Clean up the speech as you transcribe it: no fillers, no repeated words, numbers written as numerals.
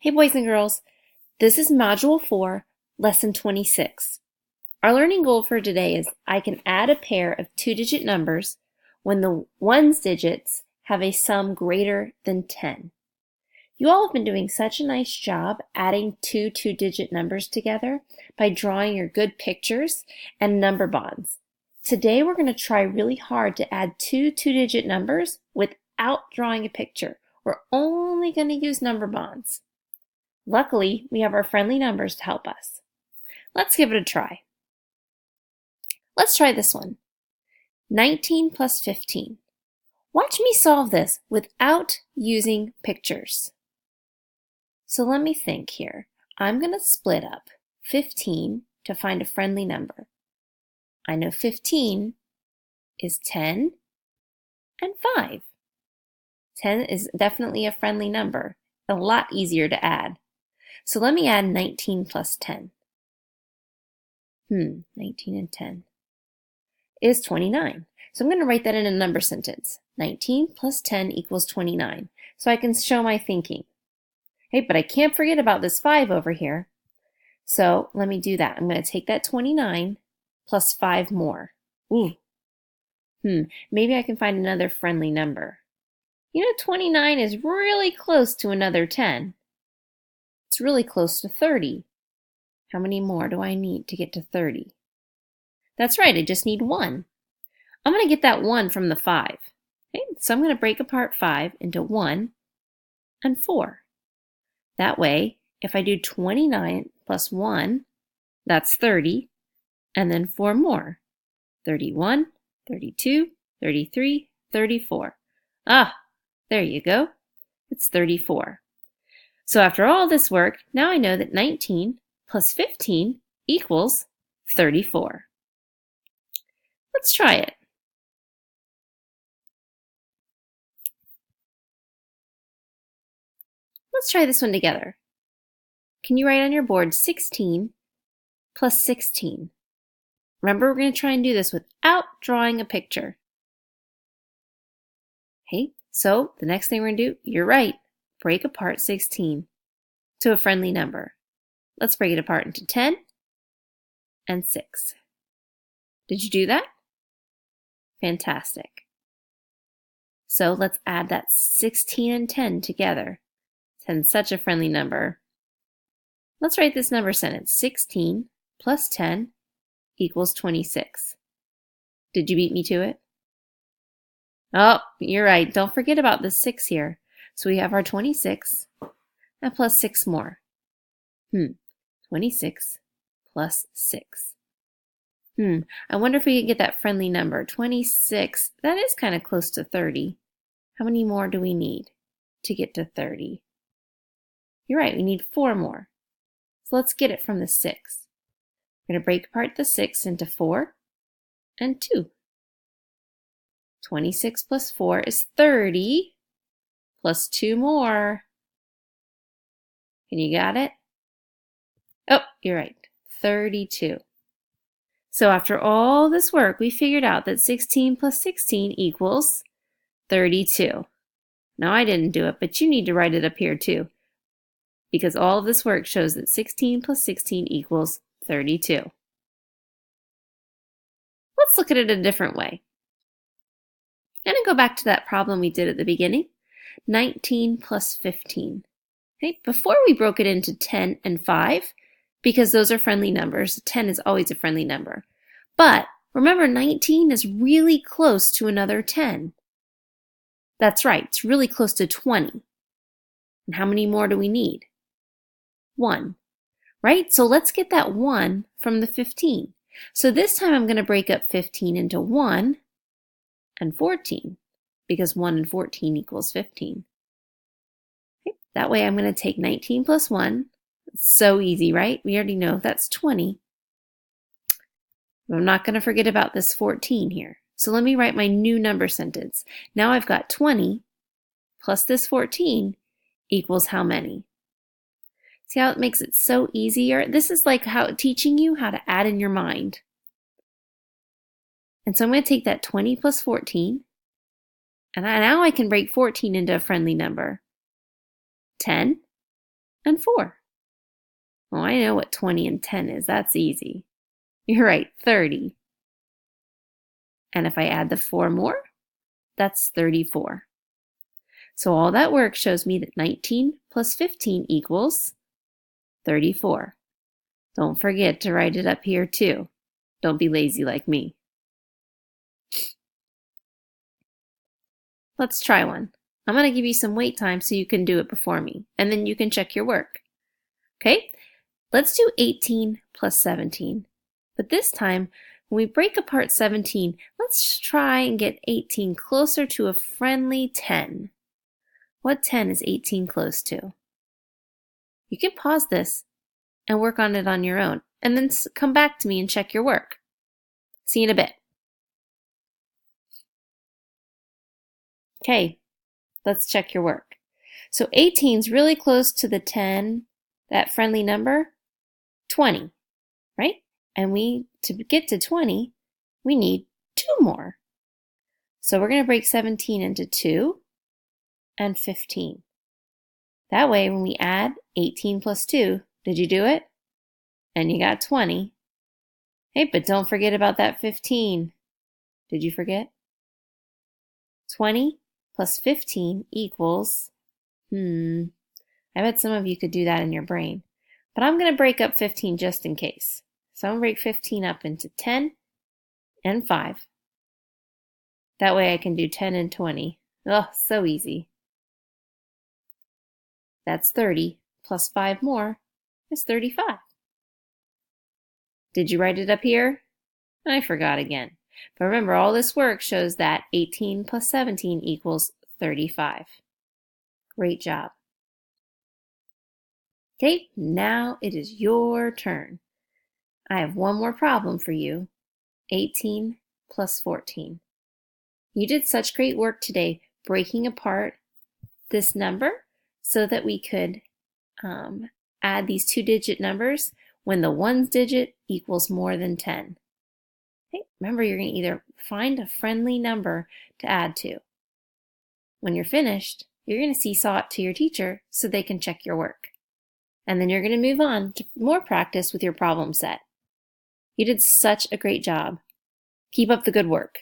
Hey boys and girls, this is Module 4, Lesson 26. Our learning goal for today is I can add a pair of two-digit numbers when the ones digits have a sum greater than 10. You all have been doing such a nice job adding two-digit numbers together by drawing your good pictures and number bonds. Today we're going to try really hard to add two-digit numbers without drawing a picture. We're only going to use number bonds. Luckily, we have our friendly numbers to help us. Let's give it a try. Let's try this one. 19 plus 15. Watch me solve this without using pictures. So let me think here. I'm going to split up 15 to find a friendly number. I know 15 is 10 and 5. 10 is definitely a friendly number, a lot easier to add. So let me add 19 plus 10. 19 and 10 is 29. So I'm going to write that in a number sentence. 19 plus 10 equals 29. So I can show my thinking. Hey, but I can't forget about this 5 over here. So let me do that. I'm going to take that 29 plus 5 more. Maybe I can find another friendly number. 29 is really close to another 10. It's really close to 30. How many more do I need to get to 30? That's right, I just need 1. I'm going to get that 1 from the 5. Okay, so I'm going to break apart 5 into 1 and 4. That way, if I do 29 plus 1, that's 30, and then 4 more. 31, 32, 33, 34. There you go. It's 34. So after all this work, now I know that 19 plus 15 equals 34. Let's try it. Let's try this one together. Can you write on your board 16 plus 16? Remember, we're going to try and do this without drawing a picture. Okay, so the next thing we're going to do, you're right, break apart 16 to a friendly number. Let's break it apart into 10 and 6. Did you do that? Fantastic. So let's add that 16 and 10 together. 10 is such a friendly number. Let's write this number sentence. 16 plus 10 equals 26. Did you beat me to it? Oh, you're right. Don't forget about the 6 here. So we have our 26 and plus 6 more. 26 plus 6. I wonder if we can get that friendly number. 26, that is kind of close to 30. How many more do we need to get to 30? You're right, we need 4 more. So let's get it from the 6. We're going to break apart the 6 into 4 and 2. 26 plus 4 is 30, plus 2 more. You got it? Oh, you're right, 32. So after all this work, we figured out that 16 plus 16 equals 32. Now I didn't do it, but you need to write it up here too, because all of this work shows that 16 plus 16 equals 32. Let's look at it a different way. I'm going to go back to that problem we did at the beginning. 19 plus 15. Okay, before we broke it into 10 and 5, because those are friendly numbers. 10 is always a friendly number. But remember, 19 is really close to another 10. That's right, it's really close to 20. And how many more do we need? 1. Right? So let's get that 1 from the 15. So this time I'm going to break up 15 into 1 and 14, because 1 and 14 equals 15. Okay, that way I'm going to take 19 plus 1. It's so easy, right? We already know that's 20. I'm not going to forget about this 14 here. So let me write my new number sentence. Now I've got 20 plus this 14 equals how many? See how it makes it so easier? This is like teaching you how to add in your mind. And so I'm going to take that 20 plus 14, and now I can break 14 into a friendly number. 10 and 4. Oh, I know what 20 and 10 is. That's easy. You're right, 30. And if I add the 4 more, that's 34. So all that work shows me that 19 plus 15 equals 34. Don't forget to write it up here too. Don't be lazy like me. Let's try one. I'm going to give you some wait time so you can do it before me, and then you can check your work. Okay? Let's do 18 plus 17. But this time, when we break apart 17, let's try and get 18 closer to a friendly 10. What 10 is 18 close to? You can pause this and work on it on your own, and then come back to me and check your work. See you in a bit. Okay, let's check your work. So 18 is really close to the 10, that friendly number, 20, right? And to get to 20, we need 2 more. So we're going to break 17 into 2 and 15. That way, when we add 18 plus 2, did you do it? And you got 20. Hey, but don't forget about that 15. Did you forget? 20 plus 15 equals, I bet some of you could do that in your brain. But I'm going to break up 15 just in case. So I'm going to break 15 up into 10 and 5. That way I can do 10 and 20. Oh, so easy. That's 30 plus 5 more is 35. Did you write it up here? I forgot again. But remember, all this work shows that 18 plus 17 equals 35. Great job. Okay, now it is your turn. I have one more problem for you. 18 plus 14. You did such great work today breaking apart this number so that we could add these 2-digit numbers when the ones digit equals more than 10. Okay, remember, you're going to either find a friendly number to add to. When you're finished, you're going to seesaw it to your teacher so they can check your work. And then you're going to move on to more practice with your problem set. You did such a great job. Keep up the good work.